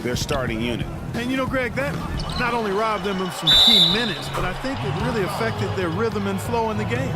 their starting unit. And you know, Greg, that not only robbed them of some key minutes, but I think it really affected their rhythm and flow in the game.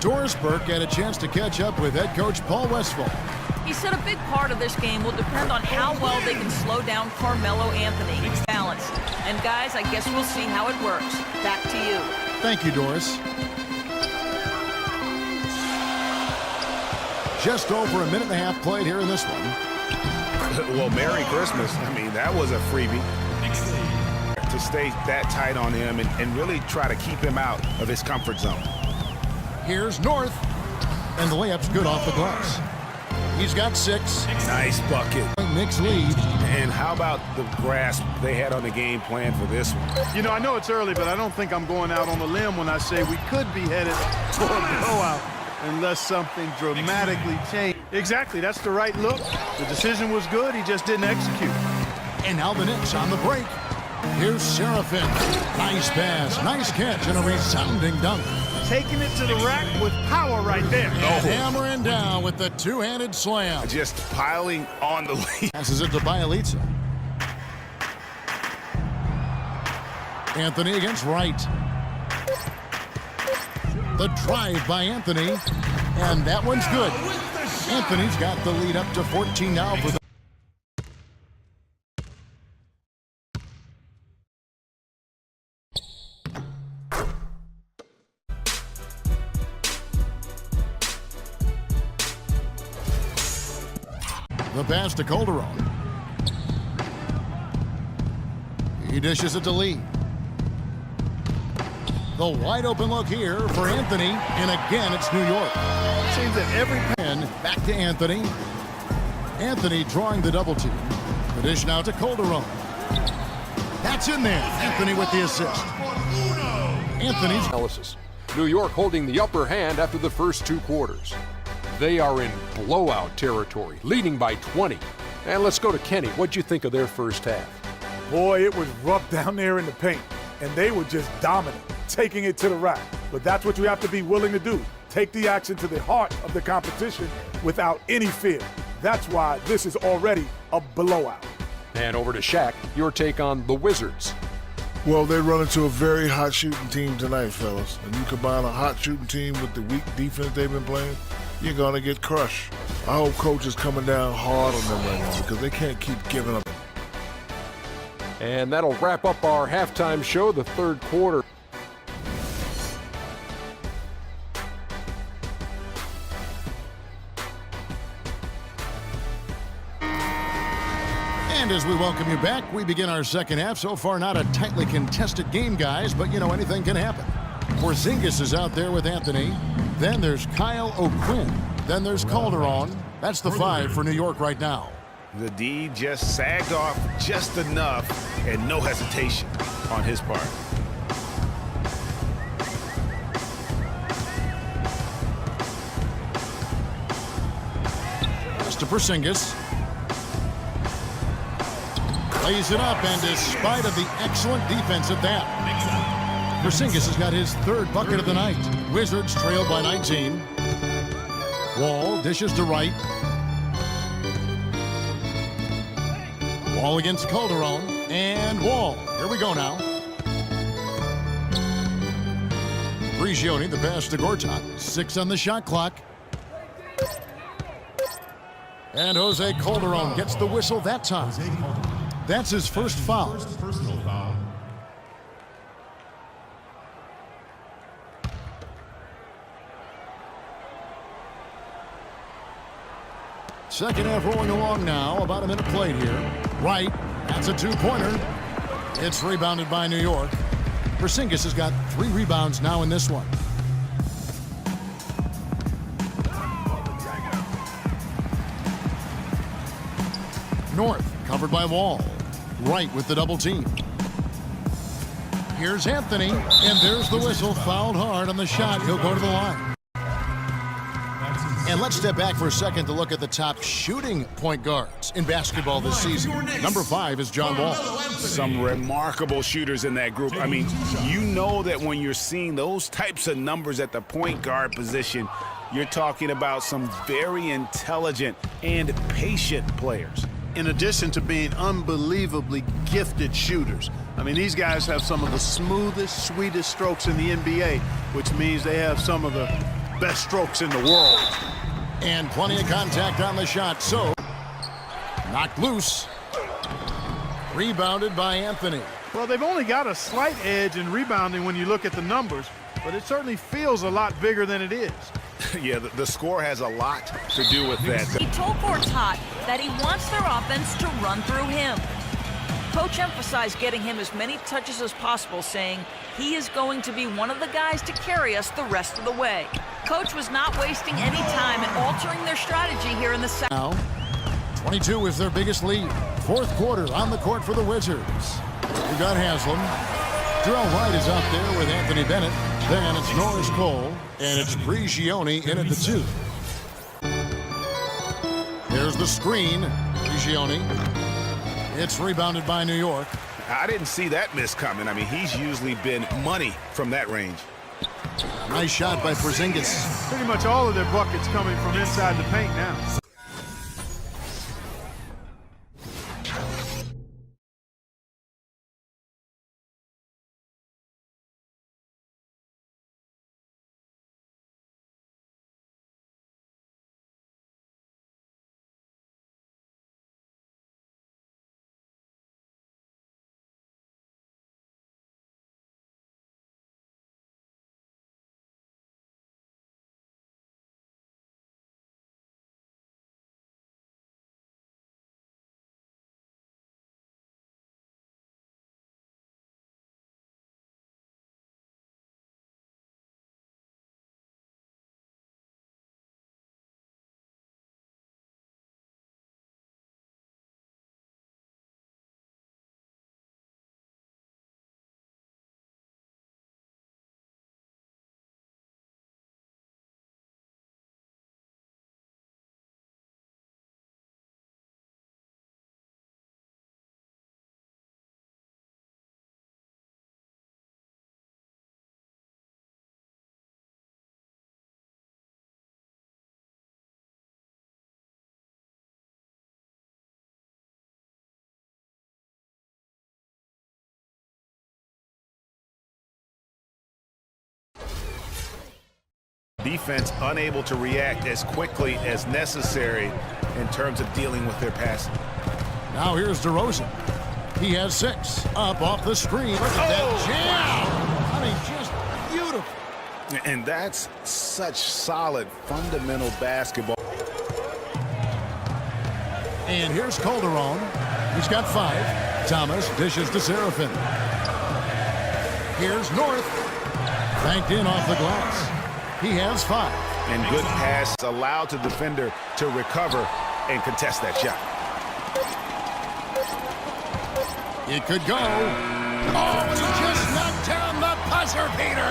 Doris Burke had a chance to catch up with head coach Paul Westphal. He said a big part of this game will depend on how well they can slow down Carmelo Anthony. Balance. And guys, I guess we'll see how it works. Back to you. Thank you, Doris. Just over a minute and a half played here in this one. Well, Merry Christmas. I mean, that was a freebie. To stay that tight on him and really try to keep him out of his comfort zone. Here's North. And the layup's good off the glass. He's got 6. Nice bucket. Knicks lead. And how about the grasp they had on the game plan for this one? You know, I know it's early, but I don't think I'm going out on a limb when I say we could be headed for a blowout unless something dramatically changed. Exactly, that's the right look. The decision was good, he just didn't execute. And now the Knicks on the break. Here's Seraphin. Nice pass, nice catch, and a resounding dunk. Taking it to the rack with power right there. And hammering down with the two-handed slam. Just piling on the lead. Passes it to Bielitsa. Anthony against Wright. The drive by Anthony, and that one's good. Anthony's got the lead up to 14 now for the pass to Calderon. He dishes it to Lee. The wide open look here for Anthony, and again it's New York. Seems that every and back to Anthony. Anthony drawing the double team. The dish now to Calderon. That's in there. Anthony with the assist. Anthony's analysis. New York holding the upper hand after the first 2 quarters. They are in blowout territory, leading by 20. And let's go to Kenny. What'd you think of their first half? Boy, it was rough down there in the paint, and they were just dominant, taking it to the rack. But that's what you have to be willing to do. Take the action to the heart of the competition without any fear. That's why this is already a blowout. And over to Shaq, your take on the Wizards. Well, they run into a very hot shooting team tonight, fellas. And you combine a hot shooting team with the weak defense they've been playing, you're going to get crushed. I hope coach is coming down hard on them right now because they can't keep giving up. And that'll wrap up our halftime show, the third quarter. And as we welcome you back, we begin our second half. So far, not a tightly contested game, guys, but, you know, anything can happen. Porzingis is out there with Anthony. Then there's Kyle O'Quinn. Then there's Calderon. That's the 5 for New York right now. The D just sagged off just enough and no hesitation on his part. Pass to Porzingis. Lays it up, and despite of the excellent defense at that, Porzingis has got his 3rd bucket of the night. Wizards trail by 19. Wall dishes to Wright. Wall against Calderon, and Wall. Here we go now. Prigioni, the pass to Gortat. 6 on the shot clock. And Jose Calderon gets the whistle that time. That's his first foul. Second half rolling along now. About a minute played here. Wright, that's a 2-pointer. It's rebounded by New York. Porzingis has got 3 rebounds now in this one. North, covered by Wall. Wright with the double team. Here's Anthony, and there's the whistle. Fouled hard on the shot. He'll go to the line. And let's step back for a second to look at the top shooting point guards in basketball this season. Number 5 is John Wall. Some remarkable shooters in that group. I mean, you know that when you're seeing those types of numbers at the point guard position, you're talking about some very intelligent and patient players. in addition to being unbelievably gifted shooters. I mean, these guys have some of the smoothest, sweetest strokes in the NBA, which means they have some of the best strokes in the world. And plenty of contact on the shot, so knocked loose. Rebounded by Anthony. Well, they've only got a slight edge in rebounding when you look at the numbers, but it certainly feels a lot bigger than it is. Yeah, the score has a lot to do with that. He told Gortat that he wants their offense to run through him. Coach emphasized getting him as many touches as possible, saying he is going to be one of the guys to carry us the rest of the way. Coach was not wasting any time in altering their strategy here in the second. Now, 22 is their biggest lead. Fourth quarter on the court for the Wizards. We got Haslam. Terrell White is out there with Anthony Bennett. Then it's Norris Cole, and it's Prigioni in at the 2. There's the screen. Prigioni. It's rebounded by New York. I didn't see that miss coming. I mean, he's usually been money from that range. Nice shot by Porzingis. Pretty much all of their buckets coming from inside the paint now. Defense unable to react as quickly as necessary in terms of dealing with their passing. Now here's DeRozan. He has 6. Up off the screen. Look at that jam! I mean, just beautiful. And that's such solid, fundamental basketball. And here's Calderon. He's got 5. Thomas dishes to Seraphin. Here's North. Banked in off the glass. He has 5. And good pass allowed the defender to recover and contest that shot. It could go. Oh, he just knocked down the buzzer beater.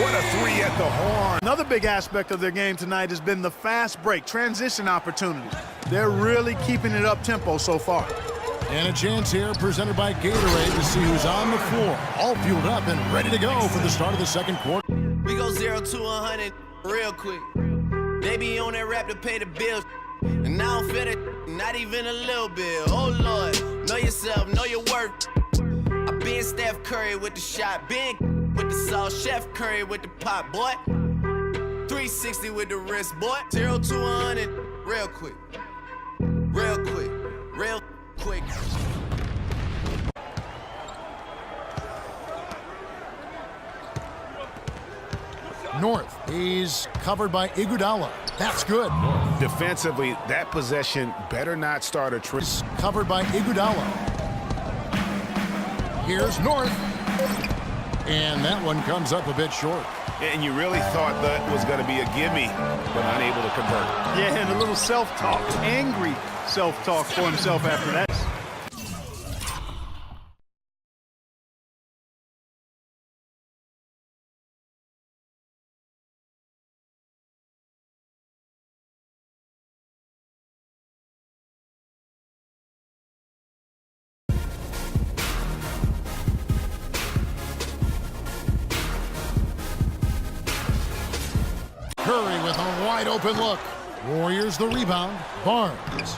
What a 3 at the horn. Another big aspect of their game tonight has been the fast break, transition opportunities. They're really keeping it up tempo so far. And a chance here presented by Gatorade to see who's on the floor. All fueled up and ready to go for the start of the second quarter. We go 0 to 100 real quick. They be on that rap to pay the bills. And I don't feel it, not even a little bit. Oh Lord, know yourself, know your worth. I been Steph Curry with the shot, been with the sauce, Chef Curry with the pot, boy. 360 with the wrist, boy. 0 to 100 real quick. Real quick, real quick. North, he's covered by Iguodala. That's good. Defensively, that possession better not start a trick. Covered by Iguodala. Here's North. And that one comes up a bit short. And you really thought that was going to be a gimme, but unable to convert. Yeah, and a little self-talk, angry self-talk for himself after that. Curry with a wide open look. Warriors the rebound. Barnes.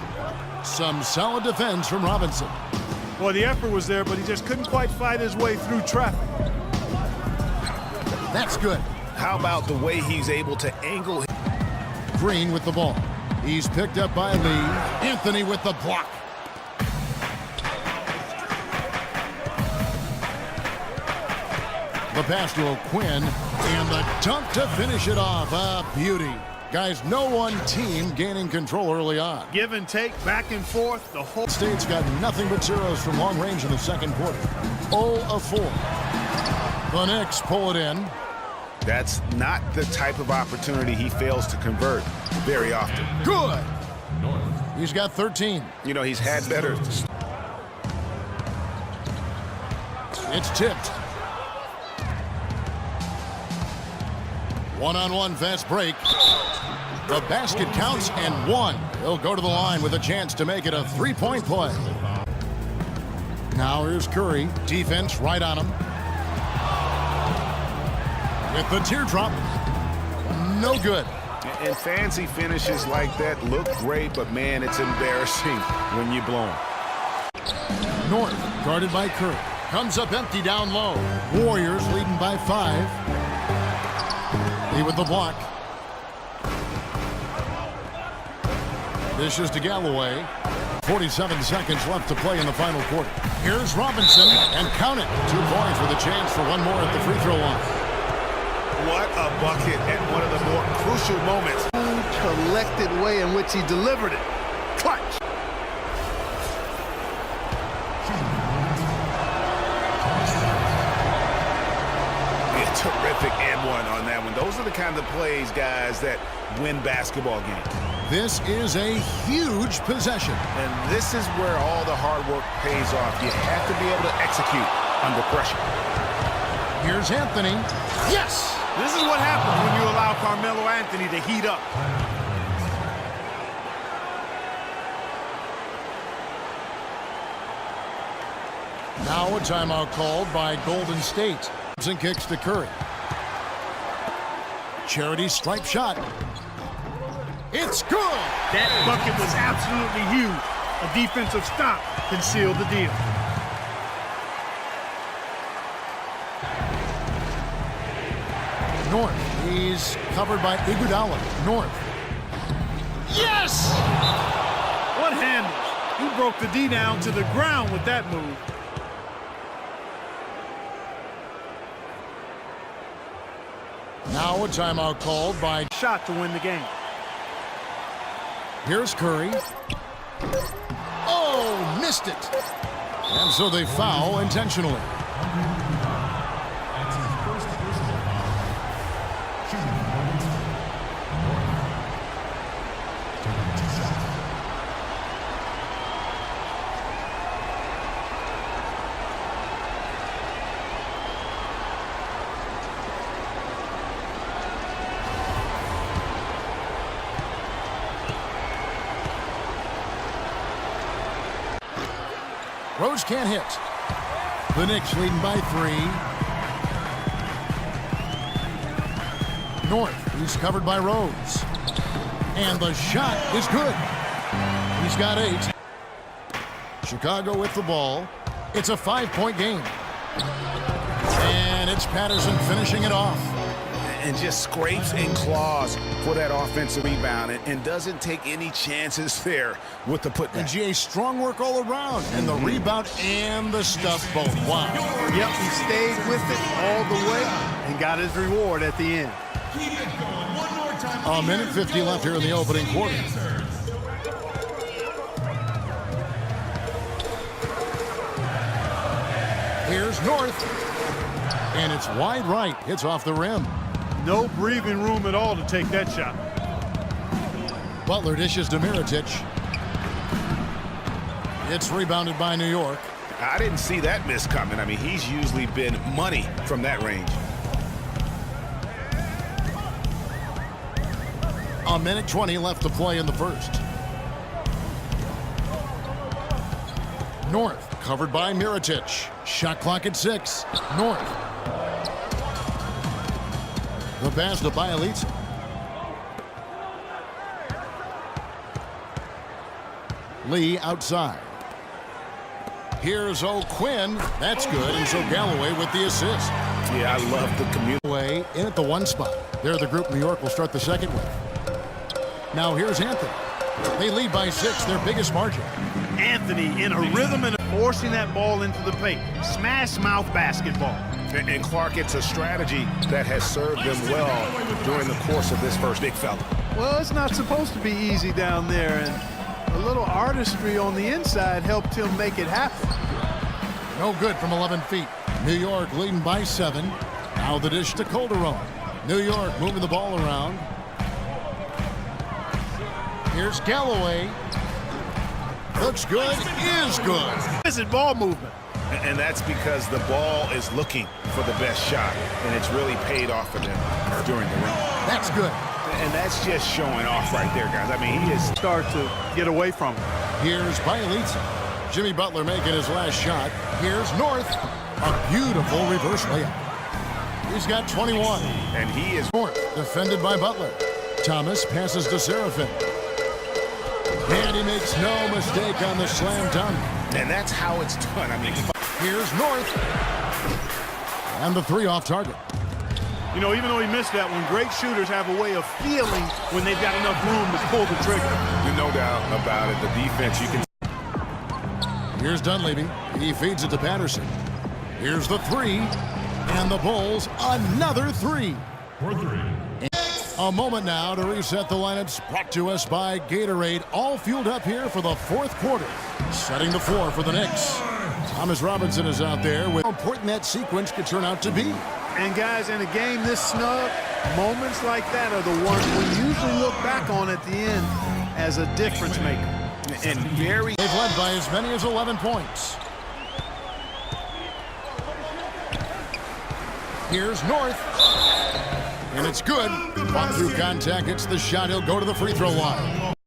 Some solid defense from Robinson. Well, the effort was there, but he just couldn't quite fight his way through traffic. That's good. How about the way he's able to angle? Green with the ball. He's picked up by Lee. Anthony with the block. The pass to O'Quinn, and the dunk to finish it off. A beauty. Guys, no one team gaining control early on. Give and take, back and forth, the whole State's got nothing but zeros from long range in the second quarter. 0 of 4. The Knicks pull it in. That's not the type of opportunity he fails to convert very often. Good. He's got 13. You know, he's had better. It's tipped. One-on-one fast break. The basket counts and one. He'll go to the line with a chance to make it a three-point play. Now here's Curry. Defense right on him. With the teardrop. No good. And fancy finishes like that look great, but man, it's embarrassing when you blow them. North, guarded by Curry. Comes up empty down low. Warriors leading by 5. Lee with the block. Dishes to Galloway. 47 seconds left to play in the final quarter. Here's Robinson, and count it. 2 points with a chance for one more at the free throw line. What a bucket at one of the more crucial moments. collected way in which he delivered it. Clutch. Terrific and one on that one. Those are the kind of plays, guys, that win basketball games. This is a huge possession. And this is where all the hard work pays off. You have to be able to execute under pressure. Here's Anthony. Yes! This is what happens when you allow Carmelo Anthony to heat up. Now a timeout called by Golden State. And kicks to Curry. Charity stripe shot. It's good! That bucket was absolutely huge. A defensive stop can seal the deal. North. He's covered by Iguodala. North. Yes! What handles? He broke the D down to the ground with that move. Now a timeout called by Shot to win the game. Here's Curry. Oh, missed it. And so they foul intentionally. Rose can't hit. The Knicks leading by 3. North, he's covered by Rose. And the shot is good. He's got 8. Chicago with the ball. It's a 5-point game. And it's Patterson finishing it off. And just scrapes and claws for that offensive rebound and doesn't take any chances there with the putback. And GA, strong work all around. And the rebound and the stuff both. Wow. Yep, he stayed with it all the way and got his reward at the end. A minute 50 left here in the opening quarter. Here's North. And it's wide right. It's off the rim. No breathing room at all to take that shot. Butler dishes to Mirotic. It's rebounded by New York. I didn't see that miss coming. I mean, he's usually been money from that range. A minute 20 left to play in the first. North, covered by Mirotic. Shot clock at 6. North. The pass to Bielitsa. Lee outside. Here's O'Quinn. That's good, and so Galloway with the assist. Yeah, I love the community. Galloway in at the 1 spot. They're the group New York will start the second with. Now here's Anthony. They lead by 6, their biggest margin. Anthony in a rhythm and forcing that ball into the paint. Smash mouth basketball. And Clark, it's a strategy that has served them well during the course of this first big fella. Well, it's not supposed to be easy down there, and a little artistry on the inside helped him make it happen. No good from 11 feet. New York leading by 7. Now the dish to Calderon. New York moving the ball around. Here's Galloway. Looks good, is good. This is ball movement. And that's because the ball is looking for the best shot, and it's really paid off for them during the run. That's good. And that's just showing off right there, guys. I mean, he is Start to get away from him. Here's Bielitsa. Jimmy Butler making his last shot. Here's North. A beautiful reverse layup. He's got 21. and he is North defended by Butler. Thomas passes to Seraphin. And he makes no mistake on the slam dunk. and that's how it's done. I mean, Here's North. And the 3 off target. You know, even though he missed that one, great shooters have a way of feeling when they've got enough room to pull the trigger. no doubt about it. The defense, you can. Here's Dunleavy. He feeds it to Patterson. Here's the 3. And the Bulls, another 3. A moment now to reset the lineups, brought to us by Gatorade. All fueled up here for the 4th quarter. Setting the floor for the Knicks. Thomas Robinson is out there with how important that sequence could turn out to be. And guys, in a game this snug, moments like that are the ones we usually look back on at the end as a difference maker. And very. They've led by as many as 11 points. Here's North. And it's good. Fought through contact. It's the shot. He'll go to the free throw line.